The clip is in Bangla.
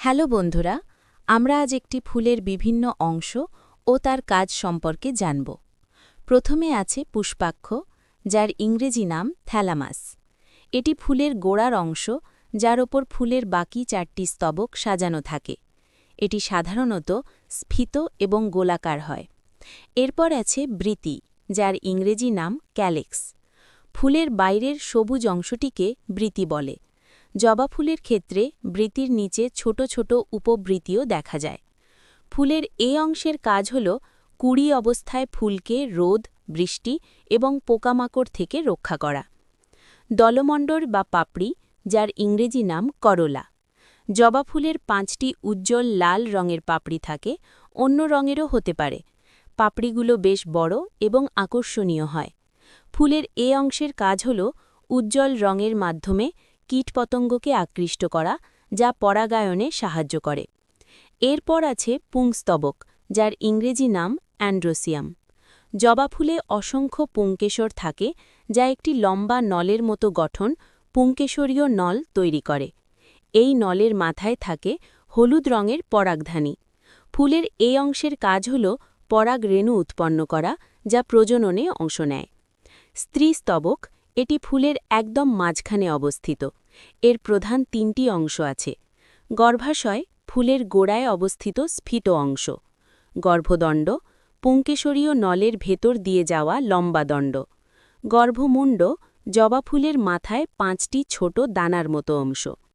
হ্যালো বন্ধুরা, আমরা আজ একটি ফুলের বিভিন্ন অংশ ও তার কাজ সম্পর্কে জানব। প্রথমে আছে পুষ্পাক্ষ, যার ইংরেজি নাম থ্যালামাস। এটি ফুলের গোড়ার অংশ, যার ওপর ফুলের বাকি 4টি স্তবক সাজানো থাকে। এটি সাধারণত স্ফীত এবং গোলাকার হয়। এরপর আছে বৃতি, যার ইংরেজি নাম ক্যালেক্স। ফুলের বাইরের সবুজ অংশটিকে বৃতি বলে। জবা ফুলের ক্ষেত্রে বৃতির নিচে ছোট ছোট উপবৃতিও দেখা যায়। ফুলের এই অংশের কাজ হল কুঁড়ি অবস্থায় ফুলকে রোদ, বৃষ্টি এবং পোকামাকড় থেকে রক্ষা করা। দলমণ্ডল বা পাপড়ি, যার ইংরেজি নাম করোলা। জবা ফুলের 5টি উজ্জ্বল লাল রঙের পাপড়ি থাকে, অন্য রঙেরও হতে পারে। পাপড়িগুলো বেশ বড় এবং আকর্ষণীয় হয়। ফুলের এ অংশের কাজ হল উজ্জ্বল রঙের মাধ্যমে কীটপতঙ্গকে আকৃষ্ট করা, যা পরাগায়নে সাহায্য করে। এরপর আছে পুংস্তবক, যার ইংরেজি নাম অ্যান্ড্রোসিয়াম। জবা ফুলে অসংখ্য পুংকেশর থাকে, যা একটি লম্বা নলের মতো গঠন, পুংকেশরীয় নল তৈরি করে। এই নলের মাথায় থাকে হলুদ রঙের পরাগধানী। ফুলের এই অংশের কাজ হল পরাগ রেণু উৎপন্ন করা, যা প্রজননে অংশ নেয়। স্ত্রীস্তবক, এটি ফুলের একদম মাঝখানে অবস্থিত। এর প্রধান 3টি অংশ আছে। গর্ভাশয়, ফুলের গোড়ায় অবস্থিত স্ফীত অংশ। গর্ভদণ্ড, পুংকেশরীয় নলের ভেতর দিয়ে যাওয়া লম্বা দণ্ড। গর্ভমুণ্ড, জবা ফুলের মাথায় 5টি ছোট দানার মতো অংশ।